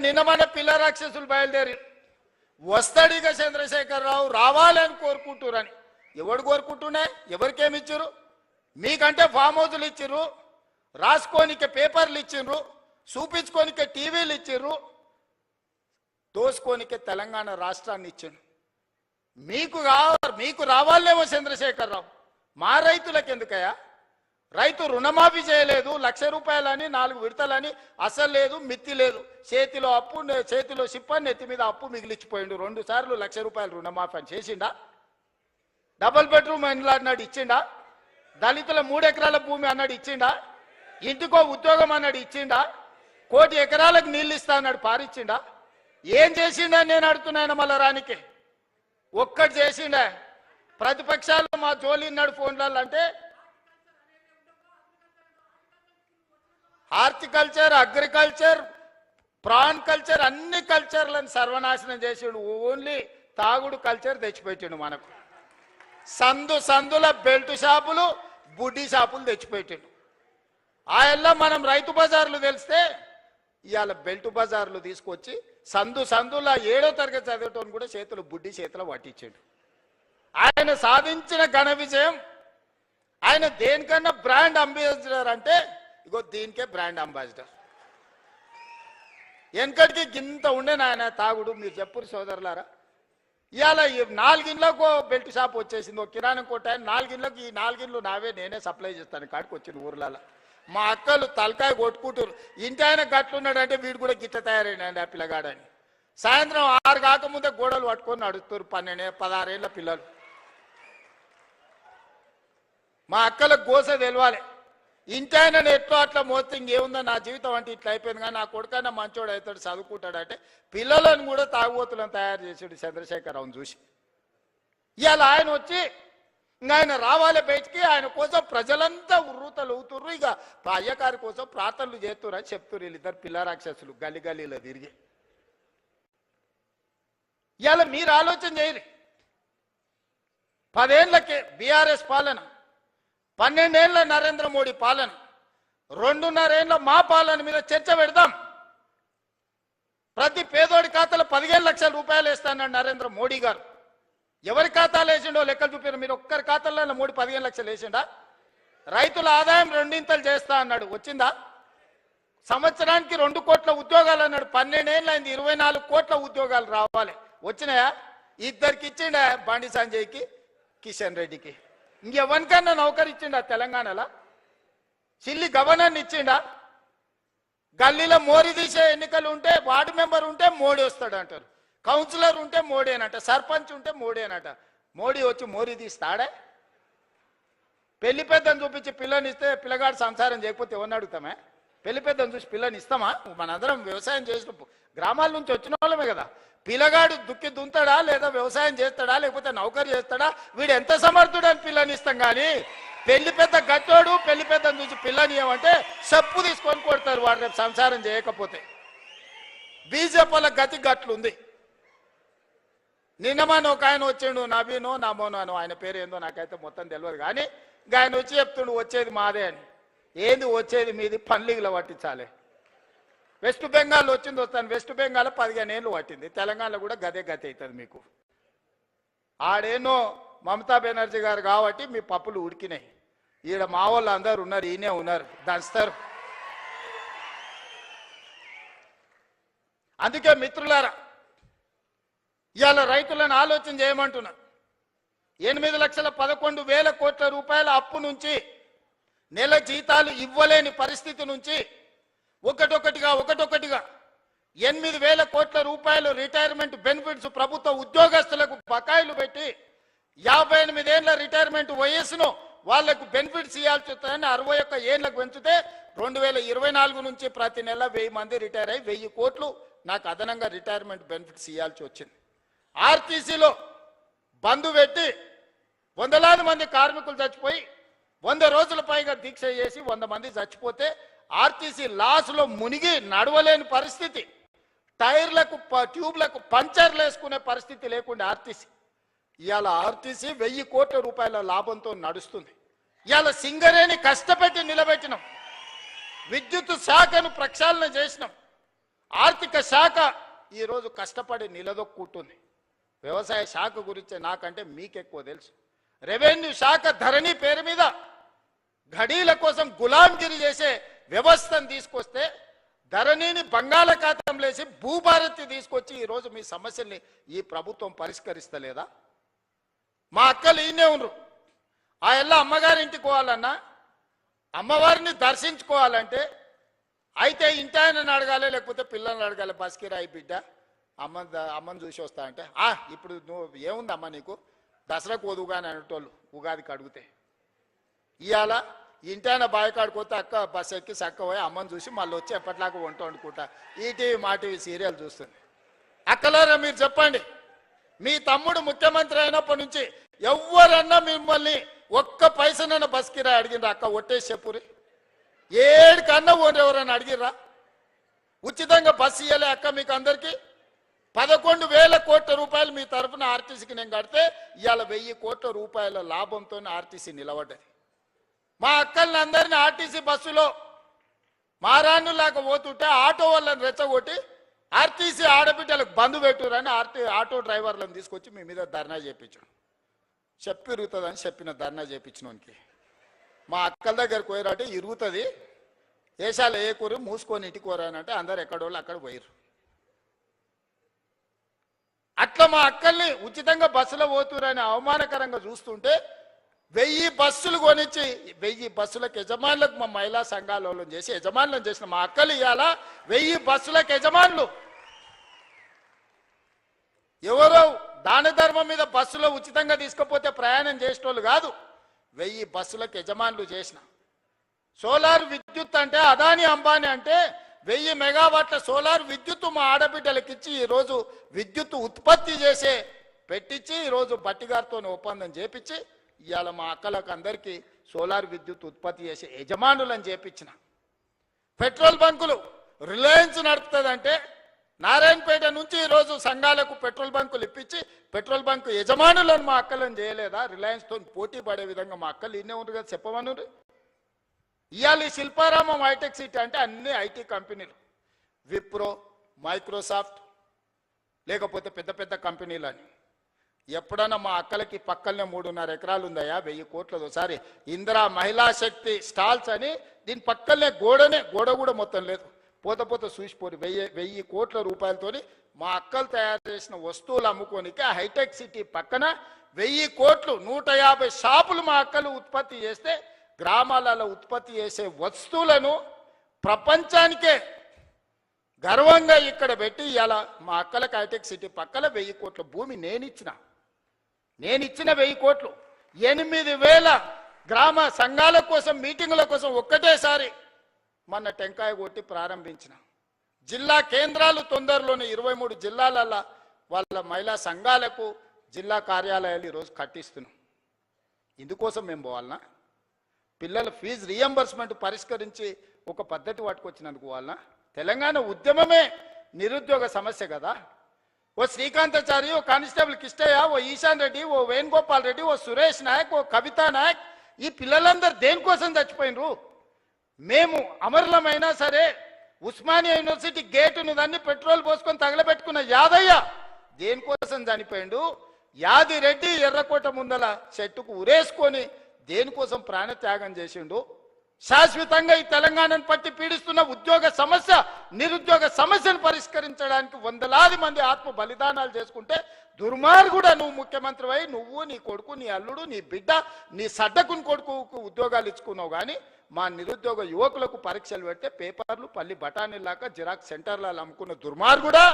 నిన్న మన పిల్ల రాక్షసులు బయలుదేరి వస్తాడిగా చంద్రశేఖరరావు రావాలని కోరుకుంటురని. ఎవడు కోరుకుంటున్నా? ఎవరికేమి ఇచ్చిర్రు? మీకంటే ఫామ్ హౌజులు ఇచ్చిర్రు, రాసుకోనికే పేపర్లు ఇచ్చిర్రు, చూపించుకోనికే టీవీలు ఇచ్చిర్రు, దోసుకోనికే తెలంగాణ రాష్ట్రాన్ని ఇచ్చిండ్రు. మీకు రావాలేమో చంద్రశేఖరరావు, మా రైతులకు ఎందుకయ్యా? రైతు రుణమాఫీ చేయలేదు, 1,00,000 రూపాయలని 4 విడతలని, అసలు లేదు మిత్తి లేదు, చేతిలో అప్పు, చేతిలో సిప్ప, నెత్తి మీద అప్పు మిగిలిచ్చిపోయిండు. 2 సార్లు 1,00,000 రూపాయలు రుణమాఫీ అని చేసిండా? డబుల్ బెడ్రూమ్ ఇండ్లు అన్నాడు ఇచ్చిండా? దళితుల 3 ఎకరాల భూమి అన్నాడు ఇచ్చిండా? ఇంటికో ఉద్యోగం అన్నాడు ఇచ్చిండా? 1 కోటి ఎకరాలకు నీళ్ళు ఇస్తా అన్నాడు పారిచ్చిండా? ఏం చేసిండా నేను అడుగుతున్నాను మళ్ళా రానికి? ఒక్కటి చేసిండా? ప్రతిపక్షాలు మా జోలి ఉన్నాడు ఫోన్లలో అంటే హార్టికల్చర్, అగ్రికల్చర్, ప్రాన్ కల్చర్, అన్ని కల్చర్లను సర్వనాశనం చేసిండు. ఓన్లీ తాగుడు కల్చర్ తెచ్చిపెట్టిండు మనకు. సందుల బెల్ట్ షాపులు, బుడ్డి షాపులు తెచ్చిపెట్టిండు. ఆయల్లో మనం రైతు బజార్లు తెలిస్తే ఇవాళ బెల్ట్ బజార్లు తీసుకొచ్చి సందుల 7వ తరగతి చదివేటోని కూడా చేతులు బుడ్డి చేతిలో పట్టించాడు. ఆయన సాధించిన ఘన విజయం. ఆయన దేనికన్నా బ్రాండ్ అంబాసిడర్ అంటే ఇగో దీనికే బ్రాండ్ అంబాసిడర్. వెనకటికి గింత ఉండే నాయన తాగుడు. మీరు చెప్పురు సోదరులారా, ఇవాళ 4 ఇండ్లకు బెల్ట్ షాప్ వచ్చేసింది. ఒక కిరాణం కొట్ట 4 ఇండ్లకు, ఈ 4 ఇండ్లు నావే, నేనే సప్లై చేస్తాను కాడికి వచ్చింది ఊర్లలో. మా అక్కలు తలకాయ కొట్టుకుంటారు, ఇంటి ఆయన గట్లున్నాడంటే వీడు కూడా గిట్ట తయారైండి ఆ పిల్లగాడని. సాయంత్రం 6 కాకముందే గోడలు పట్టుకొని నడుస్తారు 12-16 ఏళ్ళ పిల్లలు. మా అక్కలకు గోస తెలవాలి. ఇంటి ఆయన ఎట్లో అట్లా మోస్తే ఇంకేముందో నా జీవితం అంటే ఇట్లా అయిపోయింది, కానీ నా కొడుకైనా మంచోడు అవుతాడు, చదువుకుంటాడంటే పిల్లలను కూడా తాగుబోతులను తయారు చేసాడు చంద్రశేఖరరావును చూసి. ఇవాళ ఆయన వచ్చి ఇంకా ఆయన రావాలి బయటికి, ఆయన కోసం ప్రజలంతా ఉర్రూతలు అవుతుర్రు. ఇక అయ్యగారి కోసం ప్రార్థనలు చేస్తుర్రు అని చెప్తున్నారు వీళ్ళిద్దరు పిల్ల రాక్షసులు గల్లీలో తిరిగి. ఇవాళ మీరు ఆలోచన చేయరు. 10 ఏళ్ళకే బీఆర్ఎస్ పాలన, 12 ఏళ్ళ నరేంద్ర మోడీ పాలన, 2.5 ఏళ్ళ మా పాలన మీద చర్చ పెడదాం. ప్రతి పేదోడి ఖాతాలో 15 లక్షల రూపాయలు వేస్తానన్నాడు నరేంద్ర మోడీ గారు. ఎవరి ఖాతాలు వేసిండో లెక్కలు చూపారు. మీరు ఒక్కరి ఖాతాలో మోడీ 15 లక్షలు వేసిండా? రైతుల ఆదాయం 2 చేస్తా అన్నాడు, వచ్చిందా? సంవత్సరానికి 2 కోట్ల ఉద్యోగాలు అన్నాడు, 12 ఏళ్ళు అయింది, 24 కోట్ల ఉద్యోగాలు రావాలి, వచ్చినాయా? 2 ఇచ్చిండా, బండి సంజయ్కి, కిషన్ రెడ్డికి. ఇంకెవరికన్నా నౌకరు ఇచ్చిండా తెలంగాణలో? సిల్లి గవర్నర్ని ఇచ్చిండా? గల్లీలో మోరీ తీసే ఎన్నికలు ఉంటే వార్డు మెంబర్ ఉంటే మోడీ వస్తాడు అంటారు, కౌన్సిలర్ ఉంటే మోడీనట, సర్పంచ్ ఉంటే మోడీనట. మోడీ వచ్చి మోరీ తీస్తాడే? పెళ్లి పెద్దను చూపించి పిల్లని ఇస్తే పిల్లగాడు సంసారం చేయకపోతే ఎవరిని అడుగుతామే? పెళ్లి పెద్దను చూసి పిల్లని ఇస్తామా? మనందరం వ్యవసాయం చేసిన గ్రామాల నుంచి వచ్చిన వాళ్ళమే కదా. పిల్లగాడు దుక్కి దుంతాడా, లేదా వ్యవసాయం చేస్తాడా, లేకపోతే నౌకరీ చేస్తాడా, వీడు ఎంత సమర్థుడు అని పిల్లని ఇస్తాం. కానీ పెళ్లి పెద్ద గట్టోడు పెళ్లి పెద్దను చూసి పిల్లని ఏమంటే చెప్పు తీసుకొని కొడతారు వాడు రేపు సంసారం చేయకపోతే. బీజేపీ వాళ్ళ గతి గట్లుంది. నిన్నమాన ఒక ఆయన వచ్చిండు, నవీనో నమోనానో, ఆయన పేరు ఏందో నాకైతే మొత్తం తెలియదు. కానీ ఇంకా ఆయన వచ్చి చెప్తుండు వచ్చేది మాదే అని. ఏంది వచ్చేది మీది? పన్లీగులో పట్టించాలి. వెస్ట్ బెంగాల్ వచ్చింది వస్తాను, వెస్ట్ బెంగాల్ 15 ఏళ్ళు పట్టింది, తెలంగాణలో కూడా గదే గతి అవుతుంది మీకు. ఆడేనో మమతా బెనర్జీ గారు కాబట్టి మీ పప్పులు ఉడికినాయి. ఈడ మా వాళ్ళు అందరు ఉన్నారు, ఈయనే ఉన్నారు, దంచుతారు. అందుకే మిత్రులారా, ఇవాళ రైతులను ఆలోచన చేయమంటున్నా. 8,11,000 కోట్ల రూపాయల అప్పు నుంచి, నెల జీతాలు ఇవ్వలేని పరిస్థితి నుంచి ఒకటొకటిగా 8,000 కోట్ల రూపాయలు రిటైర్మెంట్ బెనిఫిట్స్ ప్రభుత్వ ఉద్యోగస్తులకు బకాయిలు పెట్టి 58 ఏళ్ల రిటైర్మెంట్ వయస్సును వాళ్లకు బెనిఫిట్స్ ఇవ్వాల్సి వస్తుందని 61 ఏళ్లకు పెంచితే 2024 నుంచి ప్రతి నెల 1000 మంది రిటైర్ అయ్యి 1000 కోట్లు నాకు అదనంగా రిటైర్మెంట్ బెనిఫిట్స్ ఇవ్వాల్సి వచ్చింది. ఆర్టీసీలో బంద్ పెట్టి వందలాది మంది కార్మికులు చచ్చిపోయి 100 రోజుల పైగా దీక్ష చేసి 100 మంది చచ్చిపోతే ఆర్టీసీ లాస్లో మునిగి నడవలేని పరిస్థితి, టైర్లకు ట్యూబ్లకు పంచర్లు వేసుకునే పరిస్థితి లేకుండా ఆర్టీసీ. ఇవాళ ఆర్టీసీ 1000 కోట్ల రూపాయల లాభంతో నడుస్తుంది. ఇవాళ సింగరేణి కష్టపెట్టి నిలబెట్టినాం, విద్యుత్ శాఖను ప్రక్షాళన చేసినాం, ఆర్థిక శాఖ ఈరోజు కష్టపడి నిలదొక్కుంటుంది. వ్యవసాయ శాఖ గురించి నాకంటే మీకెక్కువ తెలుసు. రెవెన్యూ శాఖ ధరణి పేరు మీద ఘడీల కోసం గులాంగిరి చేసే వ్యవస్థను తీసుకొస్తే ధరణిని బంగాళాఖాతంలో వేసి భూభారతి తీసుకొచ్చి ఈరోజు మీ సమస్యల్ని ఈ ప్రభుత్వం పరిష్కరిస్తలేదా? మా అక్కలు ఈయనే ఉన్నారు. ఆ ఎల్ల అమ్మగారింటికి పోవాలన్నా, అమ్మవారిని దర్శించుకోవాలంటే అయితే ఇంటి ఆయనని అడగాలి, లేకపోతే పిల్లల్ని అడగాలి. బస్కిరాయి బిడ్డ అమ్మని చూసి వస్తా అంటే ఇప్పుడు నువ్వు ఏముంది అమ్మ నీకు దసరాకు వదువుగాని అనేటోళ్ళు ఉగాదికి అడిగితే. ఇవాళ ఇంటి ఆయన బావి కాడిపోతే అక్క బస్ ఎక్కి చక్క పోయి అమ్మని చూసి మళ్ళీ వచ్చి ఎప్పటిలాగా వంట వండుకుంటా ఈటీవీ మా టీవీ సీరియల్ చూస్తుంది. అక్కలారా మీరు చెప్పండి, మీ తమ్ముడు ముఖ్యమంత్రి అయినప్పటి నుంచి ఎవరన్నా మిమ్మల్ని ఒక్క పైసనన్నా బస్ కిరాయి అడిగినరా? అక్క ఒట్టేసి చెప్పురి. ఏడికన్నా ఎవరన్నా అడిగిర్రా? ఉచితంగా బస్సు ఇవ్వలే అక్క మీకు అందరికీ? 11,000 కోట్ల రూపాయలు మీ తరఫున ఆర్టీసీకి నేను కడితే ఇవాళ 1,000 కోట్ల రూపాయల లాభంతో ఆర్టీసీ నిలబడ్డది. మా అక్కల్ని అందరినీ ఆర్టీసీ బస్సులో మారాన్నులాగా పోతుంటే ఆటో వాళ్ళని రెచ్చగొట్టి ఆర్టీసీ ఆడబిడ్డలకు బంధు పెట్టురని ఆటో డ్రైవర్లను తీసుకొచ్చి మీ మీద ధర్నా చేయించాడు. ఇరుగుతుందని చెప్పిన ధర్నా చేయించినోనికి మా అక్కల దగ్గరకు పోయారంటే ఇరుగుతుంది, దేశాలు ఏ కూర మూసుకొని ఇంటికి కోరానంటే అందరు ఎక్కడోళ్ళు అక్కడ పోయారు. అట్లా మా అక్కల్ని ఉచితంగా బస్సులో పోతురని అవమానకరంగా చూస్తుంటే 1000 బస్సులు కొనిచ్చి 1000 బస్సులకు యజమానులకు మా మహిళా సంఘాలలో చేసి యజమానులను చేసిన మా అక్కలు ఇవాళ 1000 బస్సులకు యజమానులు. ఎవరో దాన ధర్మం మీద బస్సులో ఉచితంగా తీసుకపోతే ప్రయాణం చేసేటోళ్ళు కాదు, 1000 బస్సులకు యజమానులు చేసిన. సోలార్ విద్యుత్ అంటే అదాని అంబానీ అంటే 1000 మెగావాట్ల సోలార్ విద్యుత్ మా ఆడబిడ్డలకు ఇచ్చి ఈరోజు విద్యుత్ ఉత్పత్తి చేసే పెట్టించి ఈరోజు బట్టిగారితో ఒప్పందం చేపించి ఇవాళ మా అక్కలకు అందరికీ సోలార్ విద్యుత్ ఉత్పత్తి చేసే యజమానులను చేపించిన. పెట్రోల్ బంకులు రిలయన్స్ నడుపుతుందంటే నారాయణపేట నుంచి ఈరోజు సంఘాలకు పెట్రోల్ బంకులు ఇప్పించి పెట్రోల్ బంకు యజమానులను మా అక్కలను చేయలేదా? రిలయన్స్తో పోటీ పడే విధంగా మా అక్కలు ఇన్నే ఉంది కదా, చెప్పమను. ఇవాళ ఈ శిల్పారామం హైటెక్ సిటీ అంటే అన్ని ఐటీ కంపెనీలు, విప్రో, మైక్రోసాఫ్ట్, లేకపోతే పెద్ద పెద్ద కంపెనీలు అని. ఎప్పుడన్నా మా అక్కలకి పక్కనే 3.5 ఎకరాలు ఉందయా, 1000 కోట్లది. ఒకసారి ఇందిరా మహిళా శక్తి స్టాల్స్ అని దీని పక్కనే గోడ కూడా మొత్తం లేదు, పోత చూసిపోరు. 1000 కోట్ల రూపాయలతోని మా అక్కలు తయారు చేసిన వస్తువులు అమ్ముకోనికి హైటెక్ సిటీ పక్కన 1000 కోట్లు 150 షాపులు మా అక్కలు ఉత్పత్తి చేస్తే గ్రామాలలో ఉత్పత్తి చేసే వస్తువులను ప్రపంచానికే గర్వంగా ఇక్కడ పెట్టి ఇవాళ మా అక్కలకు హైటెక్ సిటీ పక్కన 1000 కోట్ల భూమి నేనిచ్చిన 1000 కోట్లు 8,000 గ్రామ సంఘాల కోసం మీటింగుల కోసం ఒక్కటేసారి మొన్న టెంకాయ కొట్టి ప్రారంభించిన. జిల్లా కేంద్రాలు తొందరలోనే 23 జిల్లాలలో వాళ్ళ మహిళా సంఘాలకు జిల్లా కార్యాలయాలు ఈరోజు కట్టిస్తున్నాం. ఇందుకోసం మేము పోవాలనా? పిల్లల ఫీజు రియంబర్స్మెంట్ పరిష్కరించి ఒక పద్ధతి పట్టుకొచ్చినందుకు పోవాలనా? తెలంగాణ ఉద్యమమే నిరుద్యోగ సమస్య కదా. ఓ శ్రీకాంతాచారి, ఓ కానిస్టేబుల్ కిష్టయ్య, ఓ ఈశాన్ రెడ్డి, ఓ వేణుగోపాల్ రెడ్డి, ఓ సురేష్ నాయక్, ఓ కవితా నాయక్, ఈ పిల్లలందరూ దేనికోసం చచ్చిపోయినరు? మేము అమరులమైనా సరే ఉస్మానియా యూనివర్సిటీ గేటును దాన్ని పెట్రోల్ పోసుకొని తగలబెట్టుకున్న యాదయ్య దేనికోసం చనిపోయిండు? యాదిరెడ్డి ఎర్రకోట ముందల చెట్టుకు ఉరేసుకొని దేనికోసం ప్రాణత్యాగం చేసిండు? శాశ్వతంగా ఈ తెలంగాణను పట్టి పీడిస్తున్న ఉద్యోగ సమస్య, నిరుద్యోగ సమస్యను పరిష్కరించడానికి 100,000 మంది ఆత్మ బలిదానాలు చేసుకుంటే దుర్మార్గుడా నువ్వు ముఖ్యమంత్రి అయి నువ్వు, నీ కొడుకు, నీ అల్లుడు, నీ బిడ్డ, నీ సడ్డకుని కొడుకుకు ఉద్యోగాలు ఇచ్చుకున్నావు. కానీ మా నిరుద్యోగ యువకులకు పరీక్షలు పెడితే పేపర్లు పల్లి బఠానీలాగా జిరాక్స్ సెంటర్లలో అమ్ముకున్న దుర్మార్గుడా.